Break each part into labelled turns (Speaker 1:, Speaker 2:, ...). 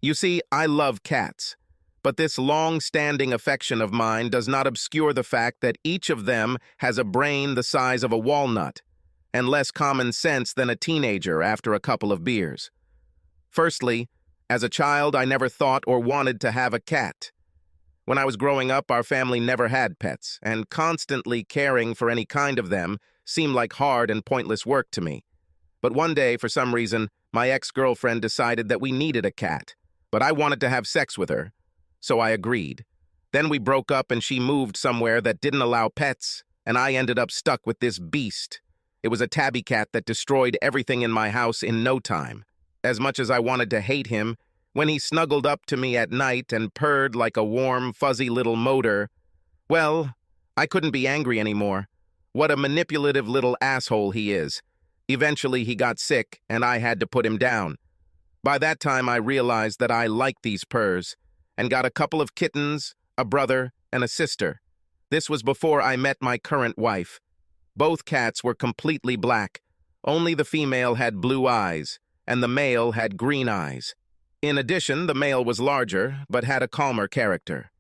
Speaker 1: You see, I love cats, but this long-standing affection of mine does not obscure the fact that each of them has a brain the size of a walnut and less common sense than a teenager after a couple of beers. Firstly, as a child, I never thought or wanted to have a cat. When I was growing up, our family never had pets, and constantly caring for any kind of them seemed like hard and pointless work to me. But one day, for some reason, my ex-girlfriend decided that we needed a cat, but I wanted to have sex with her, so I agreed. Then we broke up and she moved somewhere that didn't allow pets, and I ended up stuck with this beast. It was a tabby cat that destroyed everything in my house in no time. As much as I wanted to hate him, when he snuggled up to me at night and purred like a warm, fuzzy little motor, well, I couldn't be angry anymore. What a manipulative little asshole he is. Eventually he got sick, and I had to put him down. By that time I realized that I liked these purrs, and got a couple of kittens, a brother, and a sister. This was before I met my current wife. Both cats were completely black. Only the female had blue eyes, and the male had green eyes. In addition, the male was larger, but had a calmer character.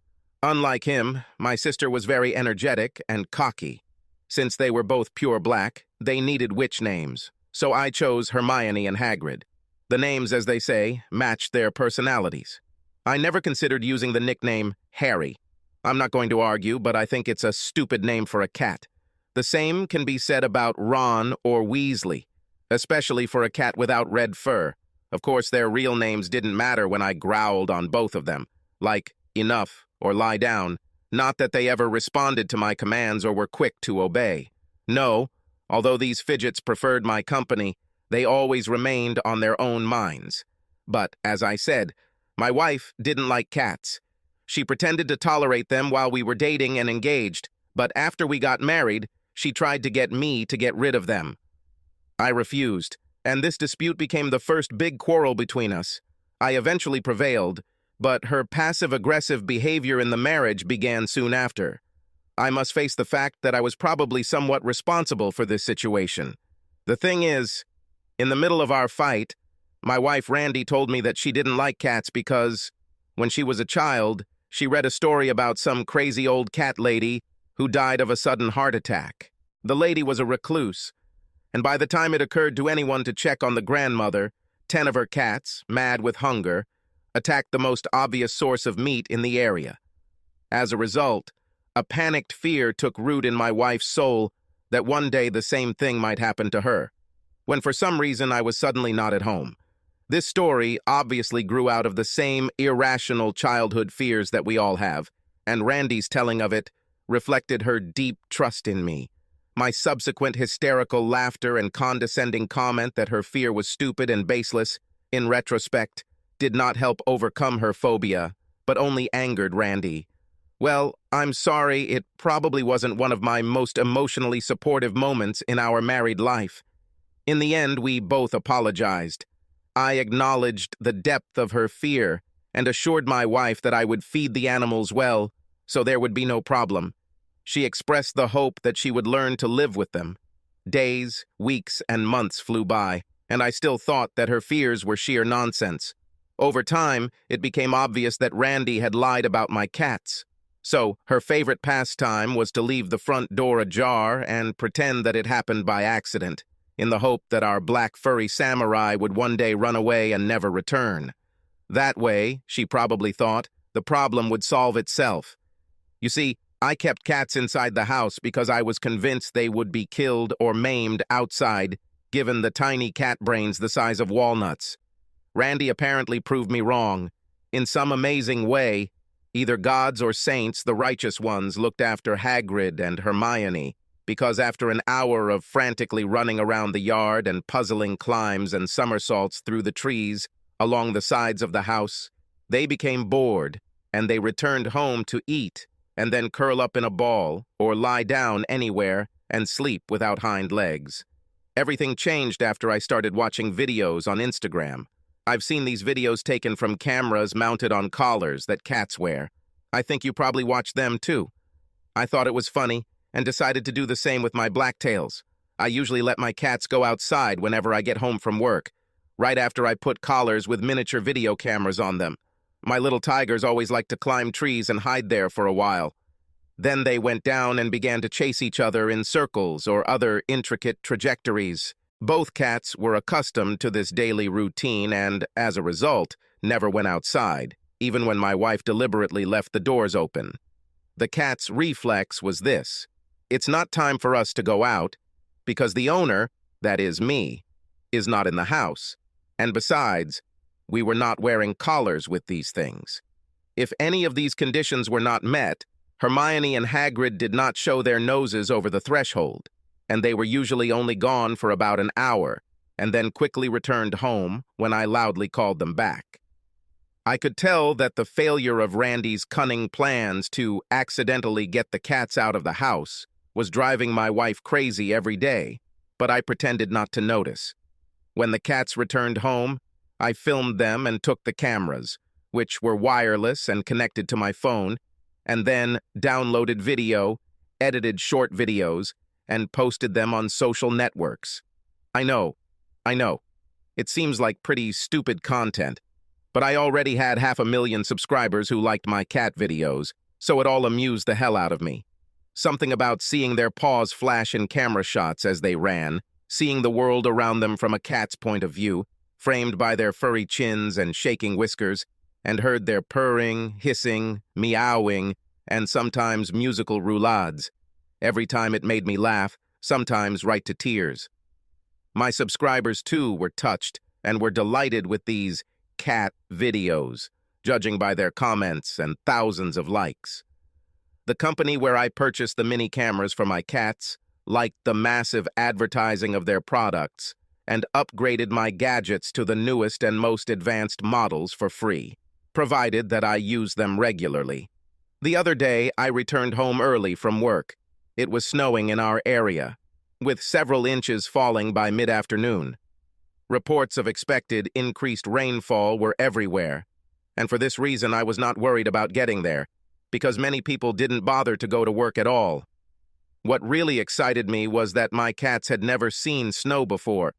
Speaker 1: Unlike him, my sister was very energetic and cocky. Since they were both pure black, they needed witch names, so I chose Hermione and Hagrid. The names, as they say, matched their personalities. I never considered using the nickname Harry. I'm not going to argue, but I think it's a stupid name for a cat. The same can be said about Ron or Weasley, especially for a cat without red fur. Of course, their real names didn't matter when I growled on both of them, like enough or lie down. Not that they ever responded to my commands or were quick to obey. No, although these fidgets preferred my company, they always remained on their own minds. But, as I said, my wife didn't like cats. She pretended to tolerate them while we were dating and engaged, but after we got married, she tried to get me to get rid of them. I refused, and this dispute became the first big quarrel between us. I eventually prevailed, but her passive-aggressive behavior in the marriage began soon after. I must face the fact that I was probably somewhat responsible for this situation. The thing is, in the middle of our fight, my wife Randy told me that she didn't like cats because, when she was a child, she read a story about some crazy old cat lady who died of a sudden heart attack. The lady was a recluse, and by the time it occurred to anyone to check on the grandmother, 10 of her cats, mad with hunger, attacked the most obvious source of meat in the area. As a result, a panicked fear took root in my wife's soul that one day the same thing might happen to her, when for some reason I was suddenly not at home. This story obviously grew out of the same irrational childhood fears that we all have, and Randy's telling of it reflected her deep trust in me. My subsequent hysterical laughter and condescending comment that her fear was stupid and baseless, in retrospect, did not help overcome her phobia, but only angered Randy. Well, I'm sorry, it probably wasn't one of my most emotionally supportive moments in our married life. In the end, we both apologized. I acknowledged the depth of her fear and assured my wife that I would feed the animals well, so there would be no problem. She expressed the hope that she would learn to live with them. Days, weeks, and months flew by, and I still thought that her fears were sheer nonsense. Over time, it became obvious that Randy had lied about my cats. So, her favorite pastime was to leave the front door ajar and pretend that it happened by accident, in the hope that our black furry samurai would one day run away and never return. That way, she probably thought, the problem would solve itself. You see, I kept cats inside the house because I was convinced they would be killed or maimed outside, given the tiny cat brains the size of walnuts. Randy apparently proved me wrong. In some amazing way, either gods or saints, the righteous ones, looked after Hagrid and Hermione, because after an hour of frantically running around the yard and puzzling climbs and somersaults through the trees along the sides of the house, they became bored, and they returned home to eat, and then curl up in a ball or lie down anywhere and sleep without hind legs. Everything changed after I started watching videos on Instagram. I've seen these videos taken from cameras mounted on collars that cats wear. I think you probably watched them too. I thought it was funny and decided to do the same with my blacktails. I usually let my cats go outside whenever I get home from work. right after I put collars with miniature video cameras on them. My little tigers always like to climb trees and hide there for a while. Then they went down and began to chase each other in circles or other intricate trajectories. Both cats were accustomed to this daily routine and, as a result, never went outside, even when my wife deliberately left the doors open. The cat's reflex was this: it's not time for us to go out, because the owner, that is me, is not in the house. And besides, we were not wearing collars with these things. If any of these conditions were not met, Hermione and Hagrid did not show their noses over the threshold, and they were usually only gone for about an hour, and then quickly returned home when I loudly called them back. I could tell that the failure of Randy's cunning plans to accidentally get the cats out of the house was driving my wife crazy every day, but I pretended not to notice. When the cats returned home, I filmed them and took the cameras, which were wireless and connected to my phone, and then downloaded video, edited short videos, and posted them on social networks. I know. It seems like pretty stupid content, but I already had 500,000 subscribers who liked my cat videos, so it all amused the hell out of me. Something about seeing their paws flash in camera shots as they ran, seeing the world around them from a cat's point of view, framed by their furry chins and shaking whiskers, and heard their purring, hissing, meowing, and sometimes musical roulades. Every time it made me laugh, sometimes right to tears. My subscribers, too, were touched and were delighted with these cat videos, judging by their comments and thousands of likes. The company where I purchased the mini cameras for my cats liked the massive advertising of their products and upgraded my gadgets to the newest and most advanced models for free, provided that I use them regularly. The other day, I returned home early from work. It was snowing in our area, with several inches falling by mid-afternoon. Reports of expected increased rainfall were everywhere, and for this reason I was not worried about getting there, because many people didn't bother to go to work at all. What really excited me was that my cats had never seen snow before.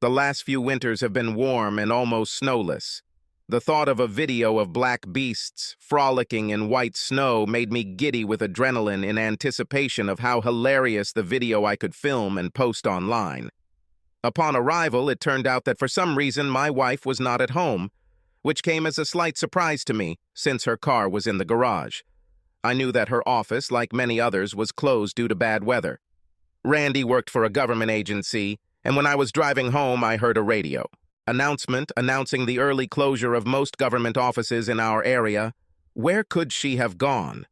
Speaker 1: The last few winters have been warm and almost snowless. The thought of a video of black beasts frolicking in white snow made me giddy with adrenaline in anticipation of how hilarious the video I could film and post online. Upon arrival, it turned out that for some reason my wife was not at home, which came as a slight surprise to me since her car was in the garage. I knew that her office, like many others, was closed due to bad weather. Randy worked for a government agency, and when I was driving home, I heard a radio announcement announcing the early closure of most government offices in our area. Where could she have gone?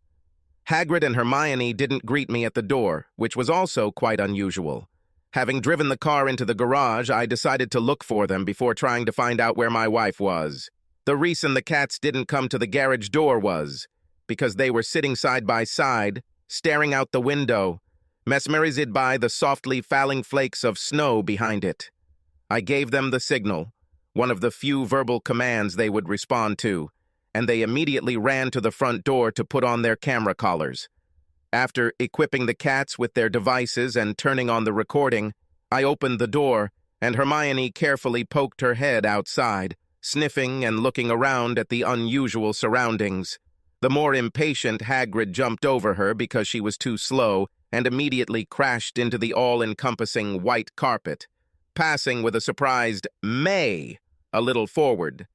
Speaker 1: Hagrid and Hermione didn't greet me at the door, which was also quite unusual. Having driven the car into the garage, I decided to look for them before trying to find out where my wife was. The reason the cats didn't come to the garage door was because they were sitting side by side, staring out the window, mesmerized by the softly falling flakes of snow behind it. I gave them the signal, one of the few verbal commands they would respond to, and they immediately ran to the front door to put on their camera collars. After equipping the cats with their devices and turning on the recording, I opened the door, and Hermione carefully poked her head outside, sniffing and looking around at the unusual surroundings. The more impatient Hagrid jumped over her because she was too slow and immediately crashed into the all-encompassing white carpet, passing with a surprised "May" a little forward,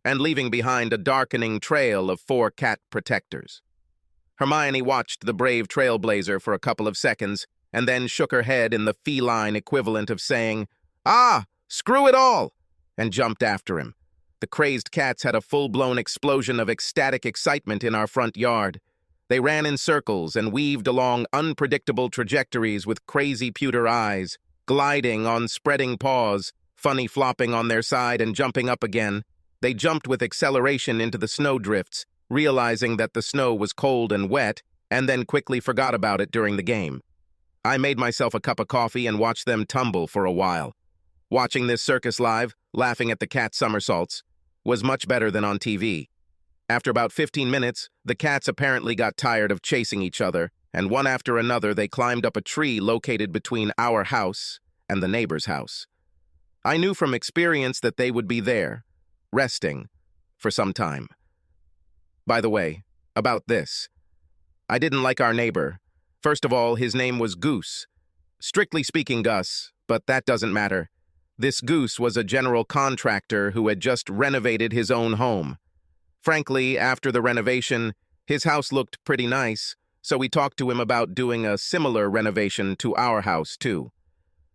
Speaker 1: and leaving behind a darkening trail of 4 cat protectors. Hermione watched the brave trailblazer for a couple of seconds, and then shook her head in the feline equivalent of saying, "Ah, screw it all!" and jumped after him. The crazed cats had a full-blown explosion of ecstatic excitement in our front yard. They ran in circles and weaved along unpredictable trajectories with crazy pewter eyes, gliding on spreading paws, funny flopping on their side and jumping up again. They jumped with acceleration into the snowdrifts, realizing that the snow was cold and wet, and then quickly forgot about it during the game. I made myself a cup of coffee and watched them tumble for a while. Watching this circus live, laughing at the cat somersaults, was much better than on TV. After about 15 minutes, the cats apparently got tired of chasing each other, and one after another they climbed up a tree located between our house and the neighbor's house. I knew from experience that they would be there, resting, for some time. By the way, about this. I didn't like our neighbor. First of all, his name was Goose. Strictly speaking, Gus, but that doesn't matter. This Goose was a general contractor who had just renovated his own home. Frankly, after the renovation, his house looked pretty nice, so we talked to him about doing a similar renovation to our house, too.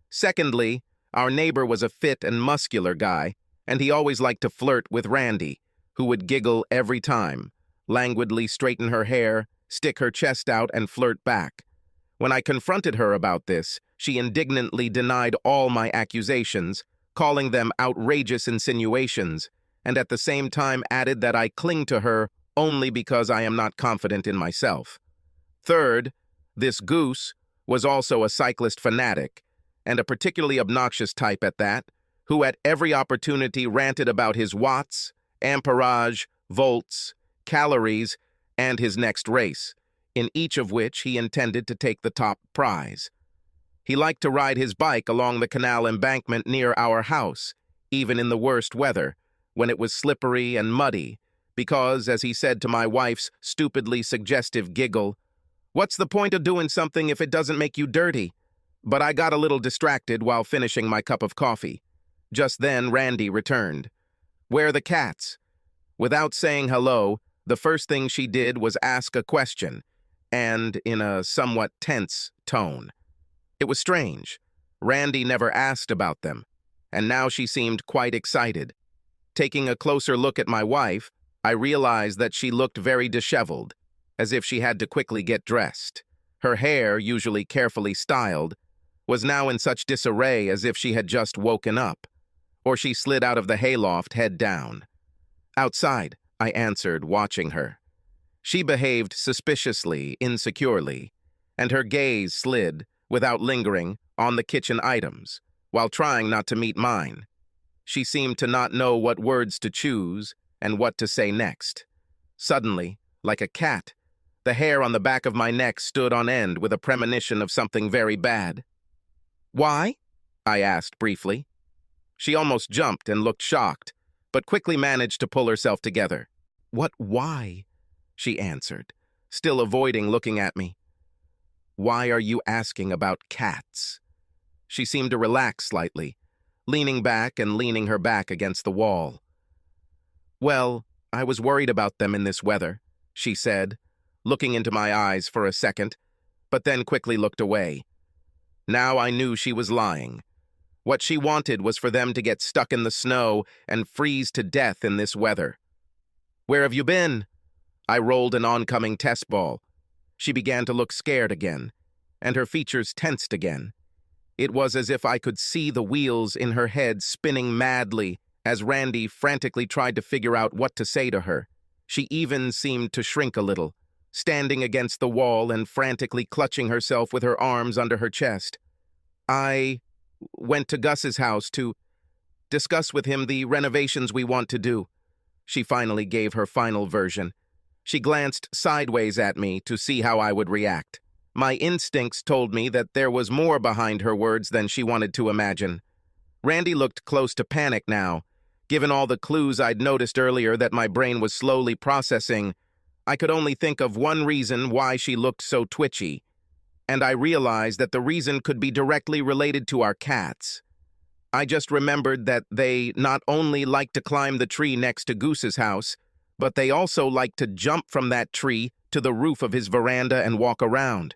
Speaker 1: Secondly, our neighbor was a fit and muscular guy, and he always liked to flirt with Randy, who would giggle every time, languidly straighten her hair, stick her chest out, and flirt back. When I confronted her about this, she indignantly denied all my accusations, calling them outrageous insinuations, and at the same time added that I cling to her only because I am not confident in myself. Third, this Goose was also a cyclist fanatic, and a particularly obnoxious type at that, who at every opportunity ranted about his watts, amperage, volts, calories, and his next race, in each of which he intended to take the top prize. He liked to ride his bike along the canal embankment near our house, even in the worst weather, when it was slippery and muddy, because, as he said to my wife's stupidly suggestive giggle, "What's the point of doing something if it doesn't make you dirty?" But I got a little distracted while finishing my cup of coffee. Just then, Randy returned. "Where are the cats?" Without saying hello, the first thing she did was ask a question, and in a somewhat tense tone. It was strange. Randy never asked about them, and now she seemed quite excited. Taking a closer look at my wife, I realized that she looked very disheveled, as if she had to quickly get dressed. Her hair, usually carefully styled, was now in such disarray as if she had just woken up, or she slid out of the hayloft head down. "Outside," I answered, watching her. She behaved suspiciously, insecurely, and her gaze slid, without lingering, on the kitchen items, while trying not to meet mine. She seemed to not know what words to choose and what to say next. Suddenly, like a cat, the hair on the back of my neck stood on end with a premonition of something very bad. "Why?" I asked briefly. She almost jumped and looked shocked, but quickly managed to pull herself together. "What why?" she answered, still avoiding looking at me. "Why are you asking about cats?" She seemed to relax slightly, leaning back and leaning her back against the wall. "Well, I was worried about them in this weather," she said, looking into my eyes for a second, but then quickly looked away. Now I knew she was lying. What she wanted was for them to get stuck in the snow and freeze to death in this weather. "Where have you been?" I rolled an oncoming test ball. She began to look scared again, and her features tensed again. It was as if I could see the wheels in her head spinning madly as Randy frantically tried to figure out what to say to her. She even seemed to shrink a little, standing against the wall and frantically clutching herself with her arms under her chest. "I went to Gus's house to discuss with him the renovations we want to do." She finally gave her final version. She glanced sideways at me to see how I would react. My instincts told me that there was more behind her words than she wanted to imagine. Randy looked close to panic now. Given all the clues I'd noticed earlier that my brain was slowly processing, I could only think of one reason why she looked so twitchy, and I realized that the reason could be directly related to our cats. I just remembered that they not only like to climb the tree next to Goose's house, but they also like to jump from that tree to the roof of his veranda and walk around.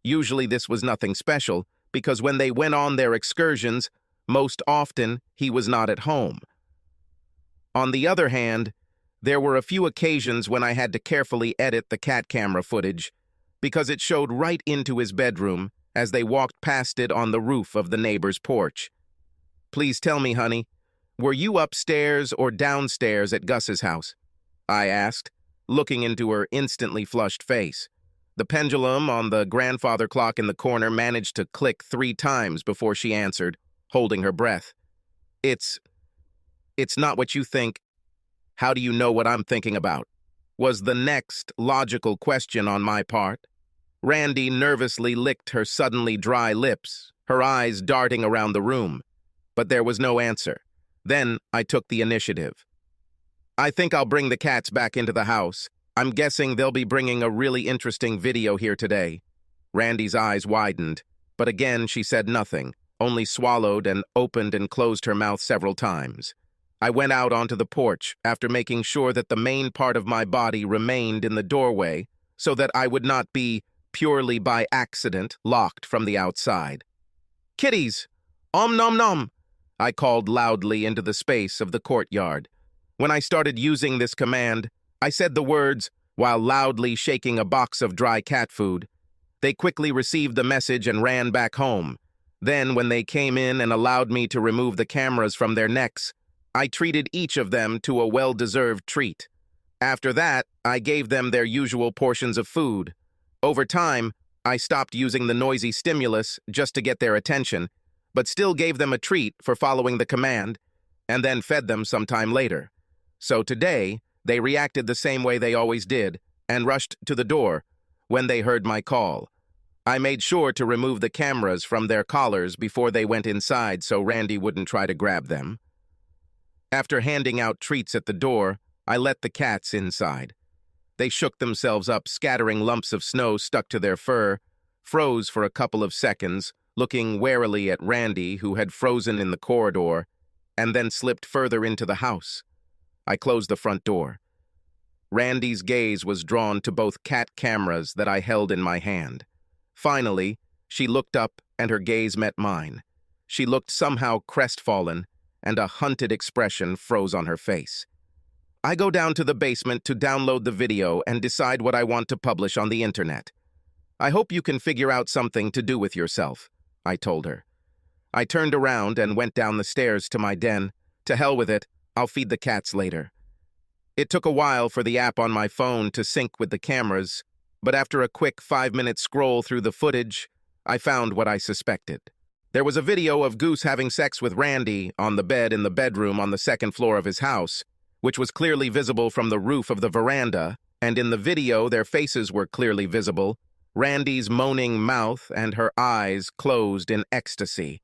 Speaker 1: Usually this was nothing special, because when they went on their excursions, most often he was not at home. On the other hand, there were a few occasions when I had to carefully edit the cat camera footage, because it showed right into his bedroom as they walked past it on the roof of the neighbor's porch. "Please tell me, honey, were you upstairs or downstairs at Gus's house?" I asked, looking into her instantly flushed face. The pendulum on the grandfather clock in the corner managed to click 3 times before she answered, holding her breath. It's not what you think." "How do you know what I'm thinking about?" was the next logical question on my part. Randy nervously licked her suddenly dry lips, her eyes darting around the room. but there was no answer. Then I took the initiative. "I think I'll bring the cats back into the house. I'm guessing they'll be bringing a really interesting video here today." Randy's eyes widened, but again she said nothing, only swallowed and opened and closed her mouth several times. I went out onto the porch after making sure that the main part of my body remained in the doorway so that I would not be, purely by accident, locked from the outside. "Kitties! Om nom nom!" I called loudly into the space of the courtyard. When I started using this command, I said the words while loudly shaking a box of dry cat food. They quickly received the message and ran back home. Then, when they came in and allowed me to remove the cameras from their necks, I treated each of them to a well-deserved treat. After that, I gave them their usual portions of food. Over time, I stopped using the noisy stimulus just to get their attention, but still gave them a treat for following the command, and then fed them sometime later. So today, they reacted the same way they always did, and rushed to the door when they heard my call. I made sure to remove the cameras from their collars before they went inside so Randy wouldn't try to grab them. After handing out treats at the door, I let the cats inside. They shook themselves up, scattering lumps of snow stuck to their fur, froze for a couple of seconds, looking warily at Randy, who had frozen in the corridor, and then slipped further into the house. I closed the front door. Randy's gaze was drawn to both cat cameras that I held in my hand. Finally, she looked up and her gaze met mine. She looked somehow crestfallen, and a hunted expression froze on her face. "I go down to the basement to download the video and decide what I want to publish on the internet. I hope you can figure out something to do with yourself," I told her. I turned around and went down the stairs to my den. To hell with it, I'll feed the cats later. It took a while for the app on my phone to sync with the cameras, but after a quick 5-minute scroll through the footage, I found what I suspected. There was a video of Goose having sex with Randy on the bed in the bedroom on the second floor of his house, which was clearly visible from the roof of the veranda, and in the video their faces were clearly visible, Randy's moaning mouth and her eyes closed in ecstasy.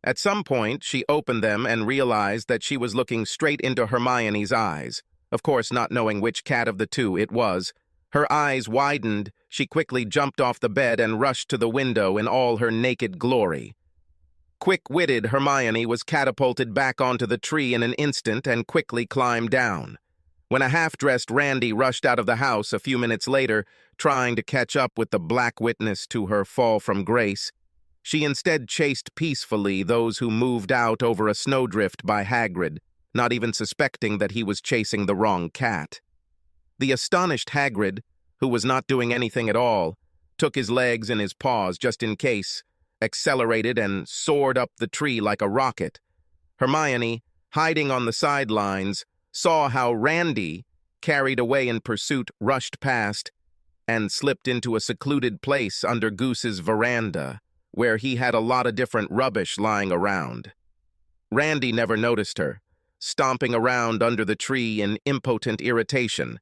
Speaker 1: At some point, she opened them and realized that she was looking straight into Hermione's eyes, of course not knowing which cat of the two it was. Her eyes widened, she quickly jumped off the bed and rushed to the window in all her naked glory. Quick-witted Hermione was catapulted back onto the tree in an instant and quickly climbed down. When a half-dressed Randy rushed out of the house a few minutes later, trying to catch up with the black witness to her fall from grace, she instead chased peacefully those who moved out over a snowdrift by Hagrid, not even suspecting that he was chasing the wrong cat. The astonished Hagrid, who was not doing anything at all, took his legs in his paws just in case, accelerated and soared up the tree like a rocket. Hermione, hiding on the sidelines, saw how Randy, carried away in pursuit, rushed past and slipped into a secluded place under Goose's veranda, where he had a lot of different rubbish lying around. Randy never noticed her, stomping around under the tree in impotent irritation,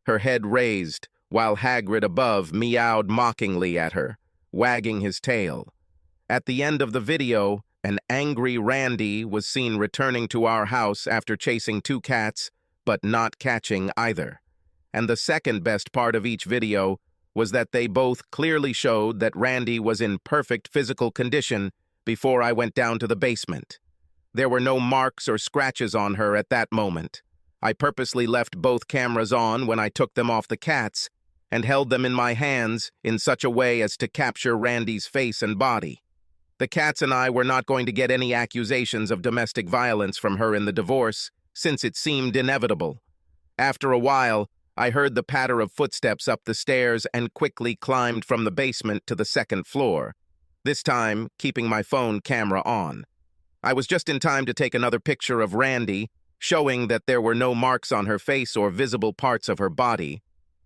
Speaker 1: her head raised, while Hagrid above meowed mockingly at her, wagging his tail. At the end of the video, an angry Randy was seen returning to our house after chasing 2 cats, but not catching either. And the second best part of each video was that they both clearly showed that Randy was in perfect physical condition before I went down to the basement. There were no marks or scratches on her at that moment. I purposely left both cameras on when I took them off the cats and held them in my hands in such a way as to capture Randy's face and body. The cats and I were not going to get any accusations of domestic violence from her in the divorce, since it seemed inevitable. After a while, I heard the patter of footsteps up the stairs and quickly climbed from the basement to the second floor, this time keeping my phone camera on. I was just in time to take another picture of Randy, showing that there were no marks on her face or visible parts of her body,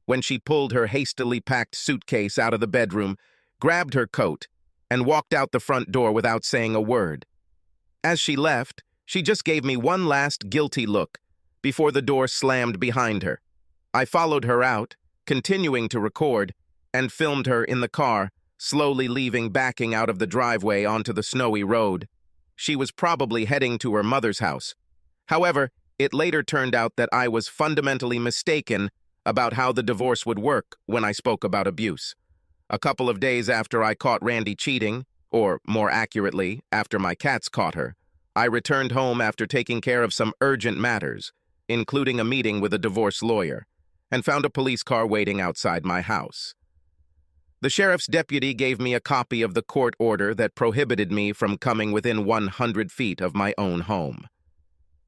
Speaker 1: when she pulled her hastily packed suitcase out of the bedroom, grabbed her coat, and walked out the front door without saying a word. As she left, she just gave me one last guilty look before the door slammed behind her. I followed her out, continuing to record, and filmed her in the car, slowly leaving, backing out of the driveway onto the snowy road. she was probably heading to her mother's house. However, it later turned out that I was fundamentally mistaken about how the divorce would work when I spoke about abuse. A couple of days after I caught Randy cheating, or more accurately, after my cats caught her, I returned home after taking care of some urgent matters, including a meeting with a divorce lawyer, and found a police car waiting outside my house. The sheriff's deputy gave me a copy of the court order that prohibited me from coming within 100 feet of my own home.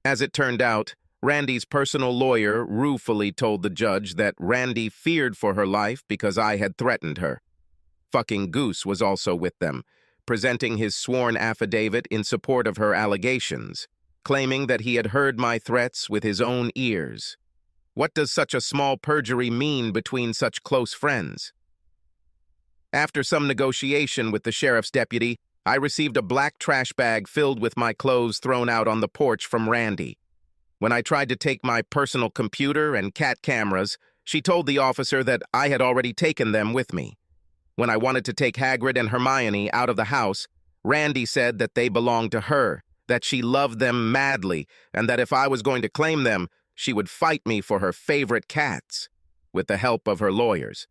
Speaker 1: As it turned out, Randy's personal lawyer ruefully told the judge that Randy feared for her life because I had threatened her. Fucking Goose was also with them, presenting his sworn affidavit in support of her allegations, claiming that he had heard my threats with his own ears. What does such a small perjury mean between such close friends? After some negotiation with the sheriff's deputy, I received a black trash bag filled with my clothes thrown out on the porch from Randy. When I tried to take my personal computer and cat cameras, she told the officer that I had already taken them with me. When I wanted to take Hagrid and Hermione out of the house, Randy said that they belonged to her, that she loved them madly, and that if I was going to claim them, she would fight me for her favorite cats, with the help of her lawyers.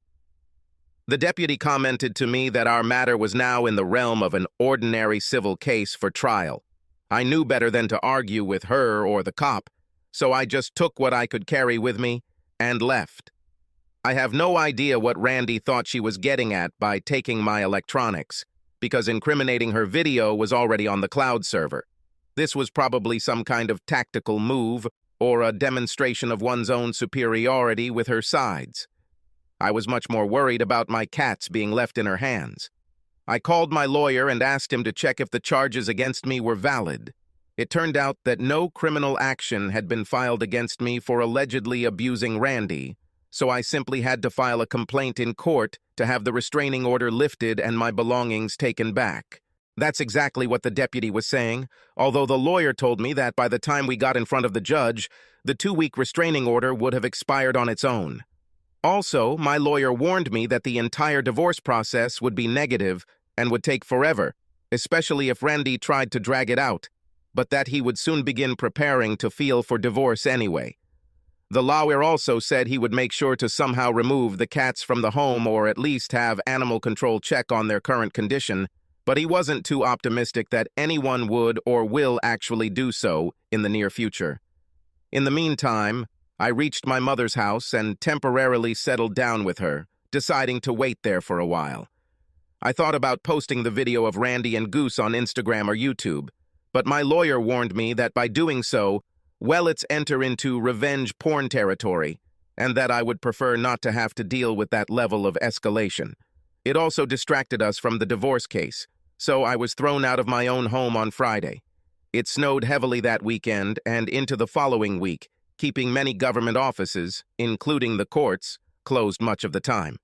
Speaker 1: The deputy commented to me that our matter was now in the realm of an ordinary civil case for trial. I knew better than to argue with her or the cop, so I just took what I could carry with me and left. I have no idea what Randy thought she was getting at by taking my electronics, because incriminating her video was already on the cloud server. This was probably some kind of tactical move or a demonstration of one's own superiority with her sides. I was much more worried about my cats being left in her hands. I called my lawyer and asked him to check if the charges against me were valid. It turned out that no criminal action had been filed against me for allegedly abusing Randy, so I simply had to file a complaint in court to have the restraining order lifted and my belongings taken back. That's exactly what the deputy was saying, although the lawyer told me that by the time we got in front of the judge, the 2-week restraining order would have expired on its own. Also, my lawyer warned me that the entire divorce process would be negative and would take forever, especially if Randy tried to drag it out, but that he would soon begin preparing to file for divorce anyway. The lawyer also said he would make sure to somehow remove the cats from the home or at least have animal control check on their current condition, but he wasn't too optimistic that anyone would or will actually do so in the near future. In the meantime, I reached my mother's house and temporarily settled down with her, deciding to wait there for a while. I thought about posting the video of Randy and Goose on Instagram or YouTube, but my lawyer warned me that by doing so, it's enter into revenge porn territory, and that I would prefer not to have to deal with that level of escalation. It also distracted us from the divorce case, so I was thrown out of my own home on Friday. It snowed heavily that weekend and into the following week, keeping many government offices, including the courts, closed much of the time.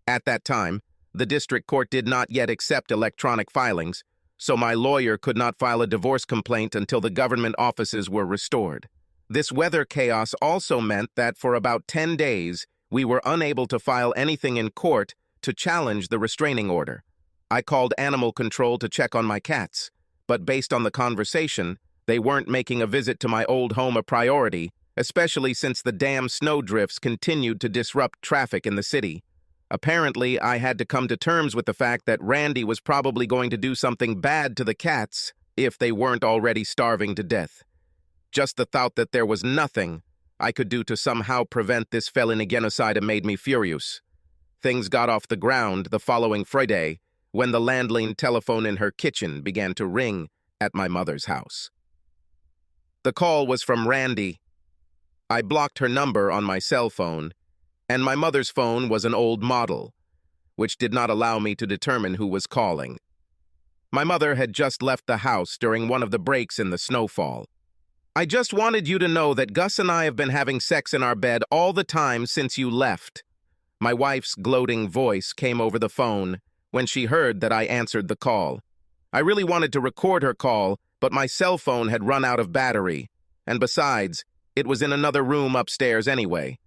Speaker 1: At that time, the district court did not yet accept electronic filings, so my lawyer could not file a divorce complaint until the government offices were restored. This weather chaos also meant that for about 10 days, we were unable to file anything in court to challenge the restraining order. I called animal control to check on my cats, but based on the conversation, they weren't making a visit to my old home a priority, especially since the damn snowdrifts continued to disrupt traffic in the city. Apparently, I had to come to terms with the fact that Randy was probably going to do something bad to the cats if they weren't already starving to death. Just the thought that there was nothing I could do to somehow prevent this felony genocide made me furious. Things got off the ground the following Friday when the landline telephone in her kitchen began to ring at my mother's house. The call was from Randy. I blocked her number on my cell phone, and my mother's phone was an old model, which did not allow me to determine who was calling. My mother had just left the house during one of the breaks in the snowfall. "I just wanted you to know that Gus and I have been having sex in our bed all the time since you left." My wife's gloating voice came over the phone when she heard that I answered the call. I really wanted to record her call, but my cell phone had run out of battery, and besides, it was in another room upstairs anyway.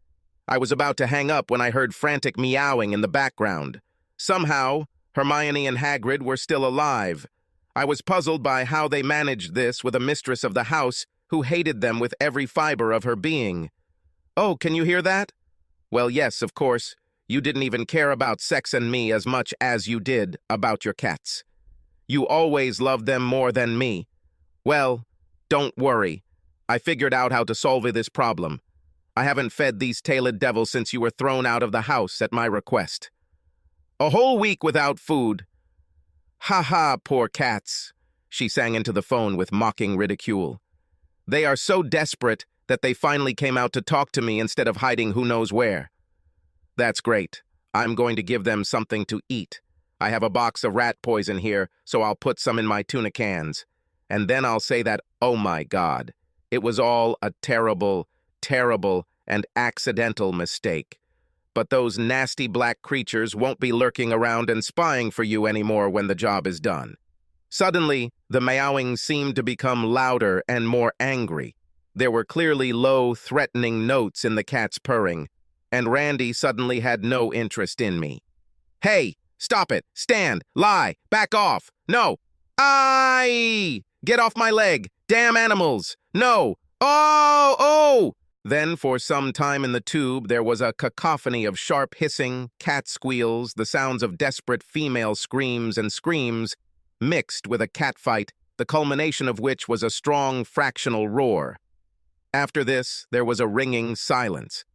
Speaker 1: I was about to hang up when I heard frantic meowing in the background. Somehow, Hermione and Hagrid were still alive. I was puzzled by how they managed this with a mistress of the house who hated them with every fiber of her being. Oh, can you hear that? Well, yes, of course. You didn't even care about sex and me as much as you did about your cats. You always loved them more than me. Well, don't worry. I figured out how to solve this problem. I haven't fed these tailed devils since you were thrown out of the house at my request. A whole week without food. Ha ha, poor cats, she sang into the phone with mocking ridicule. They are so desperate that they finally came out to talk to me instead of hiding who knows where. That's great. I'm going to give them something to eat. I have a box of rat poison here, so I'll put some in my tuna cans. And then I'll say that, oh my God, it was all a terrible, terrible, and accidental mistake. But those nasty black creatures won't be lurking around and spying for you anymore when the job is done. Suddenly, the meowing seemed to become louder and more angry. There were clearly low, threatening notes in the cat's purring, and Randy suddenly had no interest in me. Hey, stop it, stand, lie, back off, no, aye, get off my leg, damn animals, no, oh! Then, for some time in the tube, there was a cacophony of sharp hissing, cat squeals, the sounds of desperate female screams and screams, mixed with a catfight, the culmination of which was a strong fractional roar. After this, there was a ringing silence.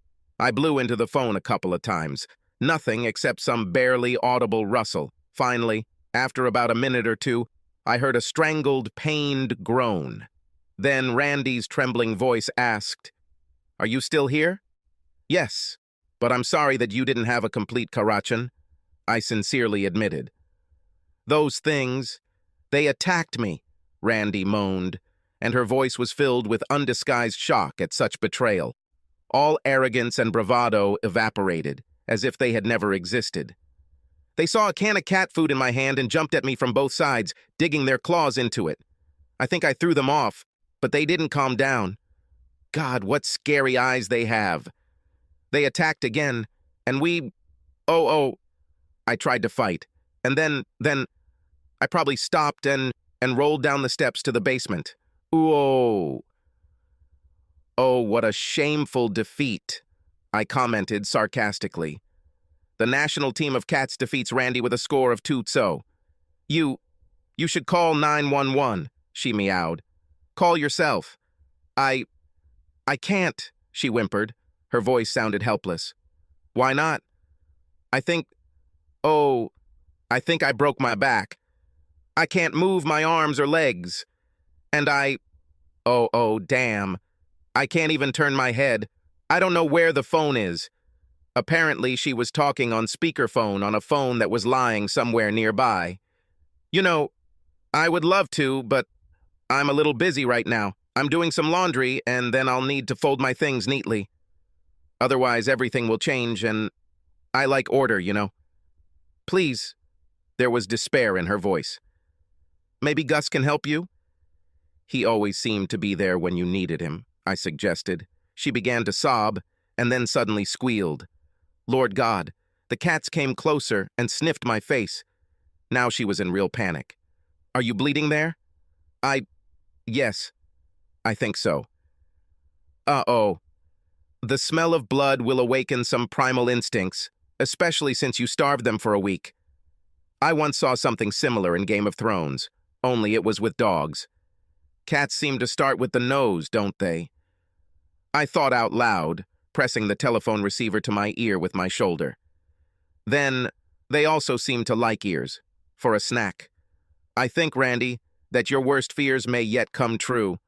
Speaker 1: I blew into the phone a couple of times. Nothing except some barely audible rustle. Finally, after about a minute or two, I heard a strangled, pained groan. Then Randy's trembling voice asked, "Are you still here?" "Yes, but I'm sorry that you didn't have a complete Karachan," I sincerely admitted. "Those things, they attacked me," Randy moaned, and her voice was filled with undisguised shock at such betrayal. All arrogance and bravado evaporated, as if they had never existed. "They saw a can of cat food in my hand and jumped at me from both sides, digging their claws into it. I think I threw them off, but they didn't calm down. God, what scary eyes they have. They attacked again, and I tried to fight. And then I probably stopped and rolled down the steps to the basement. Oh, what a shameful defeat," I commented sarcastically. "The national team of cats defeats Randy with a score of 2-0. You should call 911, she meowed. "Call yourself." I can't, she whimpered. Her voice sounded helpless. "Why not?" I think I broke my back. I can't move my arms or legs. And damn. I can't even turn my head. I don't know where the phone is." Apparently, she was talking on speakerphone on a phone that was lying somewhere nearby. "You know, I would love to, but I'm a little busy right now. I'm doing some laundry, and then I'll need to fold my things neatly. Otherwise, everything will change, and I like order, you know. Please." There was despair in her voice. "Maybe Gus can help you?" "He always seemed to be there when you needed him," I suggested. She began to sob, and then suddenly squealed. Lord God, the cats came closer and sniffed my face. Now she was in real panic. "Are you bleeding there?" Yes, I think so." Uh-oh. The smell of blood will awaken some primal instincts, especially since you starved them for a week. I once saw something similar in Game of Thrones, only it was with dogs. Cats seem to start with the nose, don't they? I thought out loud, pressing the telephone receiver to my ear with my shoulder. Then, they also seem to like ears, for a snack. I think, Randy, that your worst fears may yet come true.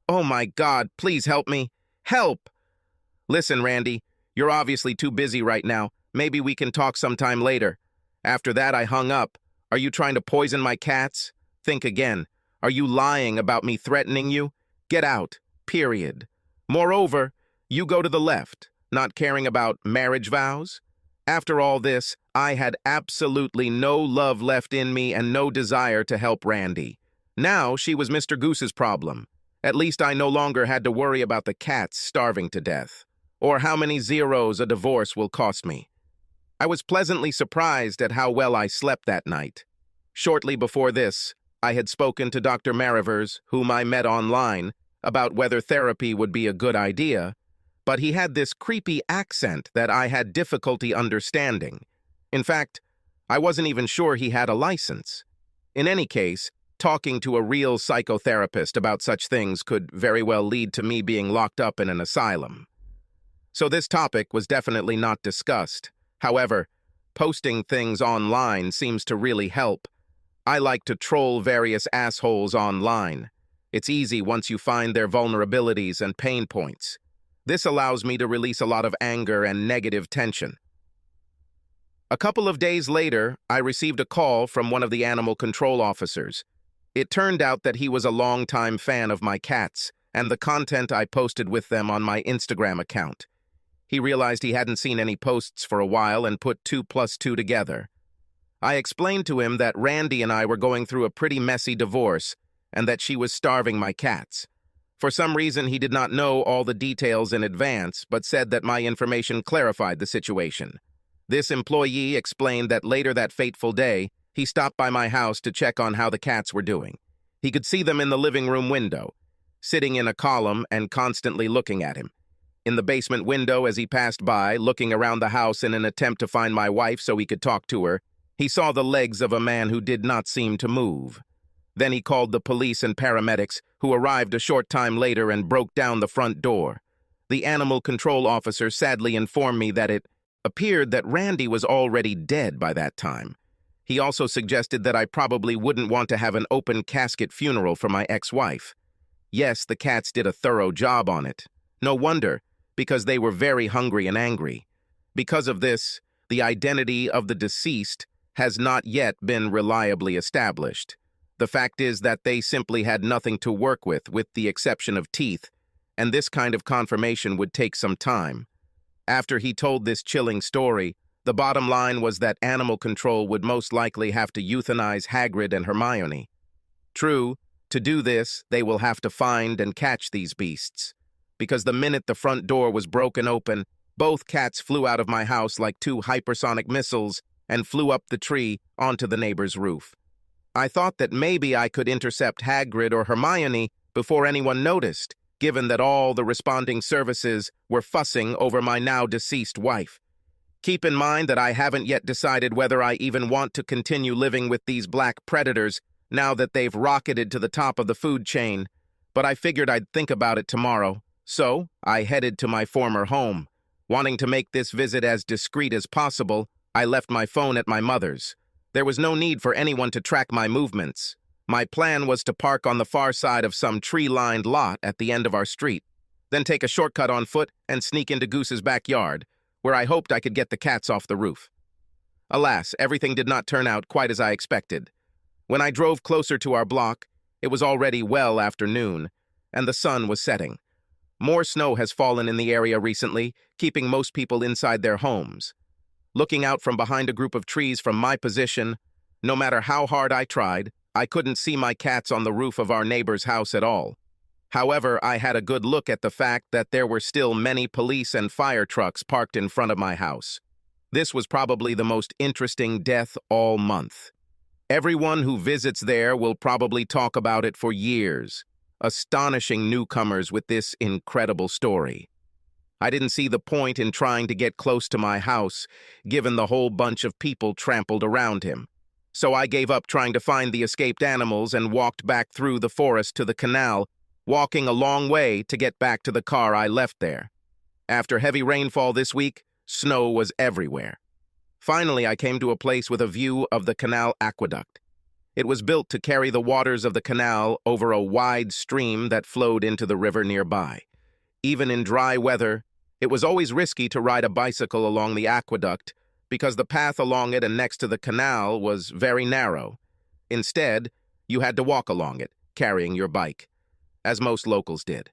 Speaker 1: Oh my God, please help me. Help! Listen, Randy, you're obviously too busy right now. Maybe we can talk sometime later. After that, I hung up. Are you trying to poison my cats? Think again. Are you lying about me threatening you? Get out. Period. Moreover, you go to the left, not caring about marriage vows. After all this, I had absolutely no love left in me and no desire to help Randy. Now she was Mr. Goose's problem. At least I no longer had to worry about the cats starving to death, or how many zeros a divorce will cost me. I was pleasantly surprised at how well I slept that night. Shortly before this, I had spoken to Dr. Marivers, whom I met online, about whether therapy would be a good idea, but he had this creepy accent that I had difficulty understanding. In fact, I wasn't even sure he had a license. In any case, talking to a real psychotherapist about such things could very well lead to me being locked up in an asylum. So this topic was definitely not discussed. However, posting things online seems to really help. I like to troll various assholes online. It's easy once you find their vulnerabilities and pain points. This allows me to release a lot of anger and negative tension. A couple of days later, I received a call from one of the animal control officers. It turned out that he was a longtime fan of my cats and the content I posted with them on my Instagram account. He realized he hadn't seen any posts for a while and put 2 plus 2 together. I explained to him that Randy and I were going through a pretty messy divorce and that she was starving my cats. For some reason, he did not know all the details in advance, but said that my information clarified the situation. This employee explained that later that fateful day, he stopped by my house to check on how the cats were doing. He could see them in the living room window, sitting in a column and constantly looking at him. In the basement window as he passed by, looking around the house in an attempt to find my wife so he could talk to her, he saw the legs of a man who did not seem to move. Then he called the police and paramedics, who arrived a short time later and broke down the front door. The animal control officer sadly informed me that it appeared that Randy was already dead by that time. He also suggested that I probably wouldn't want to have an open casket funeral for my ex-wife. Yes, the cats did a thorough job on it. No wonder, because they were very hungry and angry. Because of this, the identity of the deceased has not yet been reliably established. The fact is that they simply had nothing to work with the exception of teeth, and this kind of confirmation would take some time. After he told this chilling story, the bottom line was that animal control would most likely have to euthanize Hagrid and Hermione. True, to do this, they will have to find and catch these beasts, because the minute the front door was broken open, both cats flew out of my house like 2 hypersonic missiles and flew up the tree onto the neighbor's roof. I thought that maybe I could intercept Hagrid or Hermione before anyone noticed, given that all the responding services were fussing over my now-deceased wife. Keep in mind that I haven't yet decided whether I even want to continue living with these black predators now that they've rocketed to the top of the food chain, but I figured I'd think about it tomorrow, so I headed to my former home. Wanting to make this visit as discreet as possible, I left my phone at my mother's. There was no need for anyone to track my movements. My plan was to park on the far side of some tree-lined lot at the end of our street, then take a shortcut on foot and sneak into Goose's backyard, where I hoped I could get the cats off the roof. Alas, everything did not turn out quite as I expected. When I drove closer to our block, it was already well after noon, and the sun was setting. More snow has fallen in the area recently, keeping most people inside their homes. Looking out from behind a group of trees from my position, no matter how hard I tried, I couldn't see my cats on the roof of our neighbor's house at all. However, I had a good look at the fact that there were still many police and fire trucks parked in front of my house. This was probably the most interesting death all month. Everyone who visits there will probably talk about it for years, astonishing newcomers with this incredible story. I didn't see the point in trying to get close to my house, given the whole bunch of people trampled around him. So I gave up trying to find the escaped animals and walked back through the forest to the canal, walking a long way to get back to the car I left there. After heavy rainfall this week, snow was everywhere. Finally, I came to a place with a view of the canal aqueduct. It was built to carry the waters of the canal over a wide stream that flowed into the river nearby. Even in dry weather, it was always risky to ride a bicycle along the aqueduct because the path along it and next to the canal was very narrow. Instead, you had to walk along it, carrying your bike, as most locals did.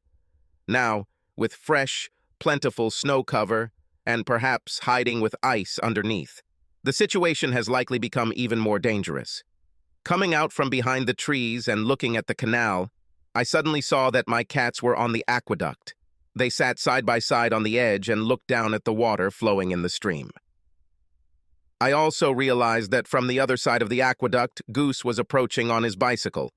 Speaker 1: Now, with fresh, plentiful snow cover and perhaps hiding with ice underneath, the situation has likely become even more dangerous. Coming out from behind the trees and looking at the canal, I suddenly saw that my cats were on the aqueduct. They sat side by side on the edge and looked down at the water flowing in the stream. I also realized that from the other side of the aqueduct, Goose was approaching on his bicycle.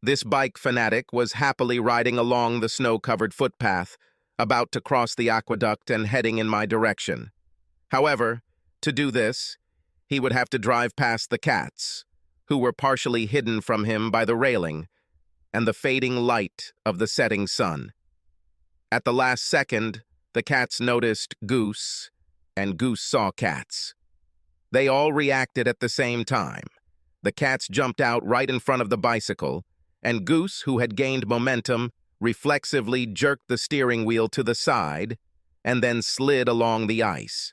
Speaker 1: This bike fanatic was happily riding along the snow-covered footpath, about to cross the aqueduct and heading in my direction. However, to do this, he would have to drive past the cats, who were partially hidden from him by the railing and the fading light of the setting sun. At the last second, the cats noticed Goose, and Goose saw cats. They all reacted at the same time. The cats jumped out right in front of the bicycle, and Goose, who had gained momentum, reflexively jerked the steering wheel to the side and then slid along the ice.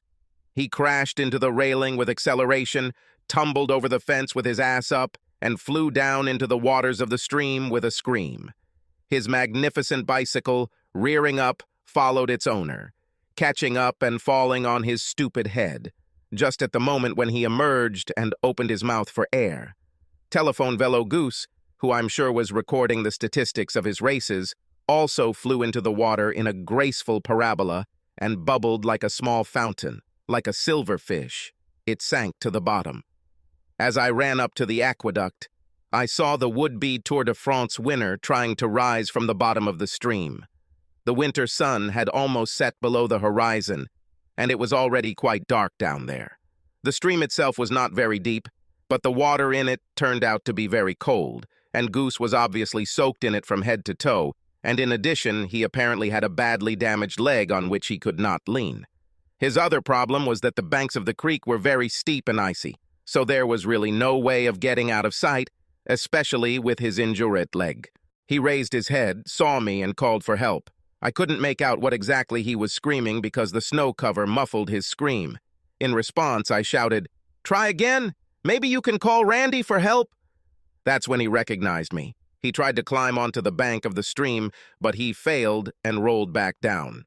Speaker 1: He crashed into the railing with acceleration, tumbled over the fence with his ass up, and flew down into the waters of the stream with a scream. His magnificent bicycle, rearing up, followed its owner, catching up and falling on his stupid head, just at the moment when he emerged and opened his mouth for air. Telephone Velo Goose, who I'm sure was recording the statistics of his races, also flew into the water in a graceful parabola and bubbled like a small fountain, like a silverfish. It sank to the bottom. As I ran up to the aqueduct, I saw the would-be Tour de France winner trying to rise from the bottom of the stream. The winter sun had almost set below the horizon, and it was already quite dark down there. The stream itself was not very deep, but the water in it turned out to be very cold, and Goose was obviously soaked in it from head to toe, and in addition, he apparently had a badly damaged leg on which he could not lean. His other problem was that the banks of the creek were very steep and icy, so there was really no way of getting out of sight, especially with his injured leg. He raised his head, saw me, and called for help. I couldn't make out what exactly he was screaming because the snow cover muffled his scream. In response, I shouted, "Try again! Maybe you can call Randy for help!" That's when he recognized me. He tried to climb onto the bank of the stream, but he failed and rolled back down.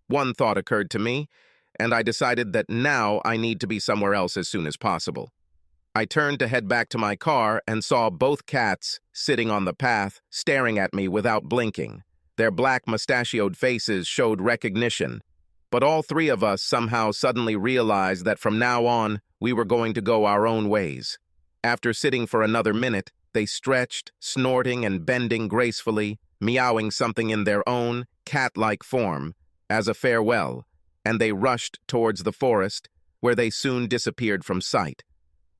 Speaker 1: One thought occurred to me, and I decided that now I need to be somewhere else as soon as possible. I turned to head back to my car and saw both cats sitting on the path, staring at me without blinking. Their black mustachioed faces showed recognition, but all three of us somehow suddenly realized that from now on, we were going to go our own ways. After sitting for another minute, they stretched, snorting and bending gracefully, meowing something in their own, cat-like form, as a farewell, and they rushed towards the forest, where they soon disappeared from sight.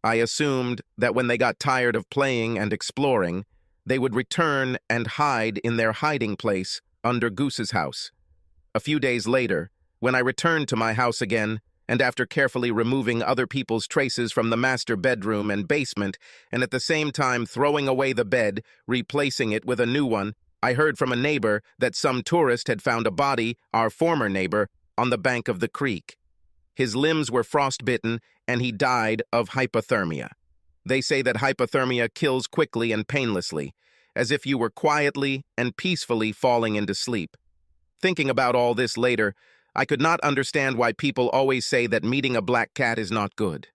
Speaker 1: I assumed that when they got tired of playing and exploring, they would return and hide in their hiding place under Goose's house. A few days later, when I returned to my house again, and after carefully removing other people's traces from the master bedroom and basement, and at the same time throwing away the bed, replacing it with a new one, I heard from a neighbor that some tourist had found a body, our former neighbor, on the bank of the creek. His limbs were frostbitten, and he died of hypothermia. They say that hypothermia kills quickly and painlessly, as if you were quietly and peacefully falling into sleep. Thinking about all this later, I could not understand why people always say that meeting a black cat is not good.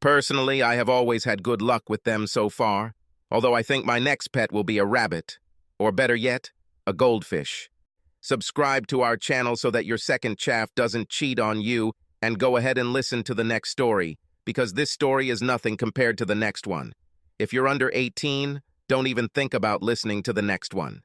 Speaker 1: Personally, I have always had good luck with them so far, although I think my next pet will be a rabbit, or better yet, a goldfish. Subscribe to our channel so that your second chaff doesn't cheat on you, and go ahead and listen to the next story, because this story is nothing compared to the next one. If you're under 18, don't even think about listening to the next one.